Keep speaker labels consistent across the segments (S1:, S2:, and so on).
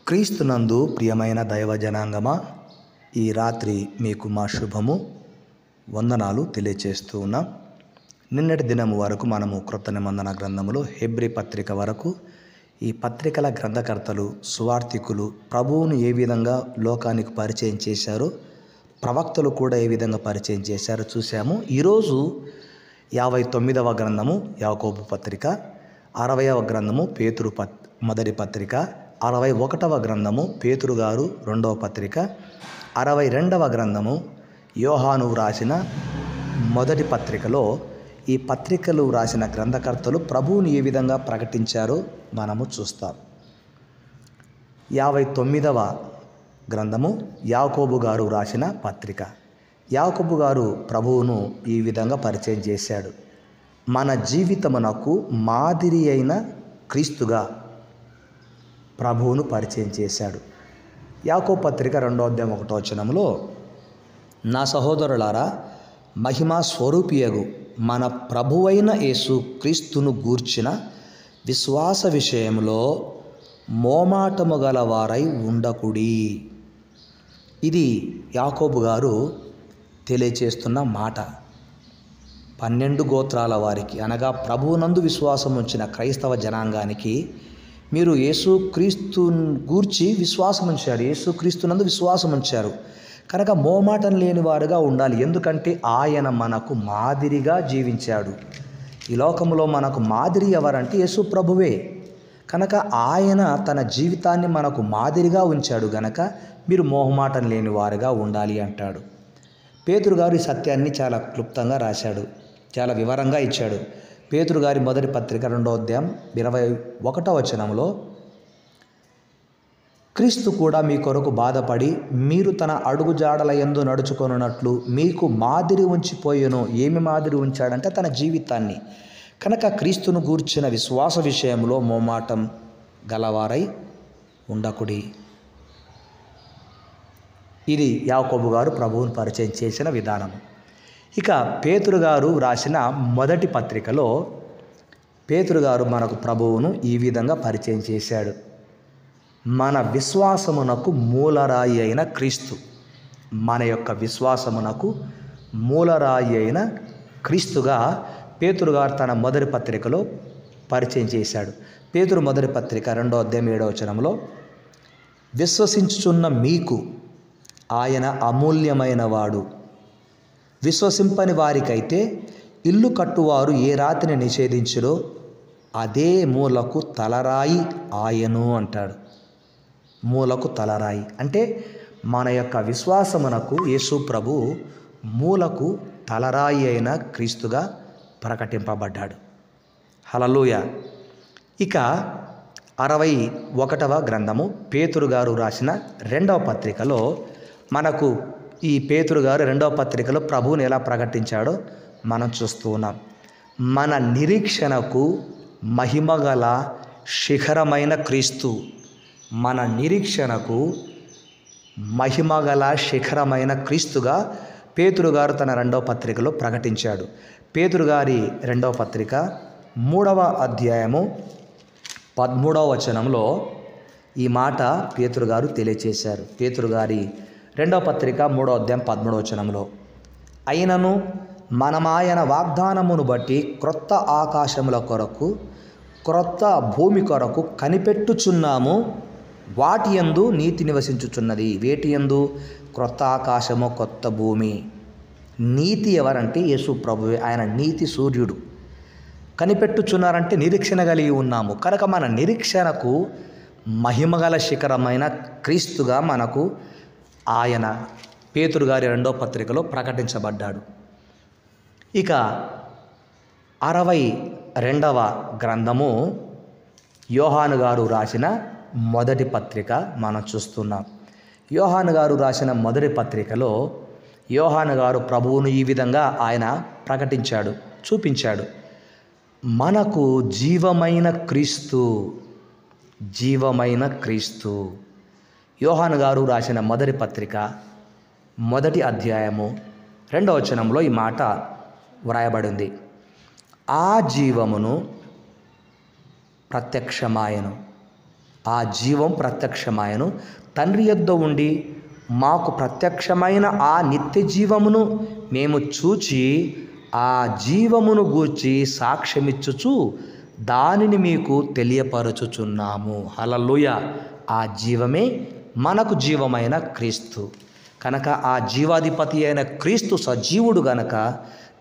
S1: క్రీస్తునందు ప్రియమైన దైవ జనాంగమా, ఈ రాత్రి మీకు మా శుభము వందనాలు తెలియచేస్తూ ఉన్నాం. నిన్నటి దినము వరకు మనము క్రొత్త నిబంధన గ్రంథములో హెబ్రీ పత్రిక వరకు ఈ పత్రికల గ్రంథకర్తలు, సువార్థికులు ప్రభువును ఏ విధంగా లోకానికి పరిచయం చేశారో, ప్రవక్తలు కూడా ఏ విధంగా పరిచయం చేశారో చూసాము. ఈరోజు 59వ గ్రంథము యాకోబు పత్రిక, 60వ గ్రంథము పేతురు మొదటి పత్రిక, 61వ గ్రంథము పేతురు గారు రెండవ పత్రిక, 62వ గ్రంథము యోహాను రాసిన మొదటి పత్రికలో ఈ పత్రికలు రాసిన గ్రంథకర్తలు ప్రభువుని ఏ విధంగా ప్రకటించారో మనము చూస్తాం. 59వ గ్రంథము యాకోబు గారు రాసిన పత్రిక. యాకోబు గారు ప్రభువును ఈ విధంగా పరిచయం చేశాడు. మన జీవితమునకు మాదిరి అయిన క్రీస్తుగా ప్రభువును పరిచయం చేశాడు. యాకోబు పత్రిక 2వ అధ్యాయం 1వ వచనంలో, నా సహోదరులారా, మహిమా స్వరూపియగు మన ప్రభువైన యేసు క్రీస్తును గూర్చిన విశ్వాస విషయంలో మోమాటము గలవారై ఉండకుడి. ఇది యాకోబు గారు తెలియచేస్తున్న మాట. 12 గోత్రాల వారికి, అనగా ప్రభువునందు విశ్వాసం ఉంచిన క్రైస్తవ జనాంగానికి మీరు యేసుక్రీస్తు గూర్చి విశ్వాసం ఉంచారు, యేసుక్రీస్తునందు విశ్వాసం ఉంచారు కనుక మోమాటం లేని వారుగా ఉండాలి. ఎందుకంటే ఆయన మనకు మాదిరిగా జీవించాడు. ఈ లోకంలో మనకు మాదిరి ఎవరంటే యేసు ప్రభువే. కనుక ఆయన తన జీవితాన్ని మనకు మాదిరిగా ఉంచాడు గనక మీరు మోహమాటం లేని వారుగా ఉండాలి అంటాడు. పేతురు గారు ఈ సత్యాన్ని చాలా క్లుప్తంగా రాశాడు, చాలా వివరంగా ఇచ్చాడు. పేతురు గారి మొదటి పత్రిక 2వ అధ్యాయం 21వ వచనంలో, క్రీస్తు కూడా మీ కొరకు బాధపడి మీరు తన అడుగుజాడల యందు నడుచుకొనున్నట్లు మీకు మాదిరి ఉంచిపోయెను. ఏమి మాదిరి ఉంచాడంటే తన జీవితాన్ని. కనుక క్రీస్తును గూర్చిన విశ్వాస విషయంలో మోమాటం గలవారై ఉండకుడి. ఇది యాకోబు గారు ప్రభువును పరిచయం చేసిన విధానం. ఇక పేతురు గారు రాసిన మొదటి పత్రికలో పేతురు గారు మనకు ప్రభువును ఈ విధంగా పరిచయం చేశాడు. మన విశ్వాసమునకు మూలరాయి అయిన క్రీస్తు, మన యొక్క విశ్వాసమునకు మూలరాయి అయిన క్రీస్తుగా పేతురు గారు తన మొదటి పత్రికలో పరిచయం చేశాడు. పేతురు మొదటి పత్రిక 2వ అధ్యాయం 7వ వచనంలో, విశ్వసించుచున్న మీకు ఆయన అమూల్యమైన వాడు, విశ్వసింపని వారికైతే ఇల్లు కట్టువారు ఏ రాతిని నిషేధించురో అదే మూలకు తలరాయి ఆయను అంటాడు. మూలకు తలరాయి అంటే మన యొక్క విశ్వాసమునకు యేసు ప్రభు మూలకు తలరాయి అయిన క్రీస్తుగా ప్రకటింపబడ్డాడు. హల్లెలూయా. ఇక 61వ గ్రంథము పేతురు గారు రాసిన 2వ పత్రికలో మనకు ఈ పేతురు గారు 2వ పత్రికలో ప్రభువుని ఎలా ప్రకటించాడో మనం చూస్తూ ఉన్నాం. మన నిరీక్షణకు మహిమగల శిఖరమైన క్రీస్తు, మన నిరీక్షణకు మహిమగల శిఖరమైన క్రీస్తుగా పేతురు గారు తన 2వ పత్రికలో ప్రకటించాడు. పేతురు గారి 2వ పత్రిక 3వ అధ్యాయము 13వ వచనంలో ఈ మాట పేతురు గారు తెలియచేశారు. పేతురు గారి 2వ పత్రిక 3వ అధ్యాయం 13వ వచనంలో, అయినను మనమాయన వాగ్దానమును బట్టి క్రొత్త ఆకాశముల కొరకు క్రొత్త భూమి కొరకు కనిపెట్టుచున్నాము. వాటి యందు నీతి నివసించుచున్నది. వేటి యందు? క్రొత్త ఆకాశము, కొత్త భూమి. నీతి ఎవరంటే యేసు ప్రభువే. ఆయన నీతి సూర్యుడు. కనిపెట్టుచున్నారంటే నిరీక్షణ కలిగి ఉన్నాము కనుక మన నిరీక్షణకు మహిమగల శిఖరమైన క్రీస్తుగా మనకు ఆయన పేతురు గారి 2వ పత్రికలో ప్రకటించబడ్డాడు. ఇక 62వ గ్రంథము యోహాను గారు రాసిన మొదటి పత్రిక మనం చూస్తున్నాం. యోహాను గారు రాసిన మొదటి పత్రికలో యోహాను గారు ప్రభువును ఈ విధంగా ఆయన ప్రకటించాడు, చూపించాడు. మనకు జీవమైన క్రీస్తు, జీవమైన క్రీస్తు. యోహాను గారు రాసిన మొదటి పత్రిక 1వ అధ్యాయము 2వ వచనంలో ఈ మాట వ్రాయబడింది. ఆ జీవమును ప్రత్యక్షమాయను, ఆ జీవం ప్రత్యక్షమాయను. తండ్రి యొద్ద ఉండి మాకు ప్రత్యక్షమైన ఆ నిత్య జీవమును మేము చూచి ఆ జీవమును గూర్చి సాక్ష్యమిచ్చుచు దానిని మీకు తెలియపరచుచున్నాము. హల్లెలూయా. ఆ జీవమే మనకు జీవమైన క్రీస్తు. కనుక ఆ జీవాధిపతి అయిన క్రీస్తు సజీవుడు గనక,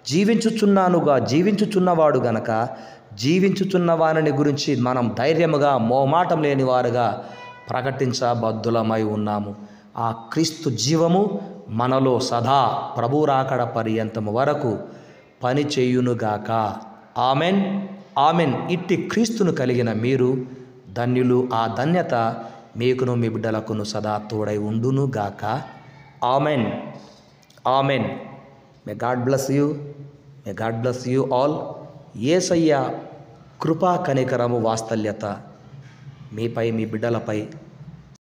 S1: జీవించుచున్నవాడు గనక, జీవించుచున్న వారిని గురించి మనం ధైర్యముగా మోమాటం లేని వారుగా ప్రకటించబద్ధులమై ఉన్నాము. ఆ క్రీస్తు జీవము మనలో సదా ప్రభు రాకడ పర్యంతము వరకు పని చేయునుగాక. Amen, amen. ఇట్టి క్రీస్తును కలిగిన మీరు ధన్యులు. ఆ ధన్యత మీకును మీ బిడ్డలకును సదా తోడై ఉండునుగాక. Amen, amen. May God bless you, may God bless you all. Yesayya కృపా కనికరము వాత్సల్యత మీపై మీ బిడ్డలపై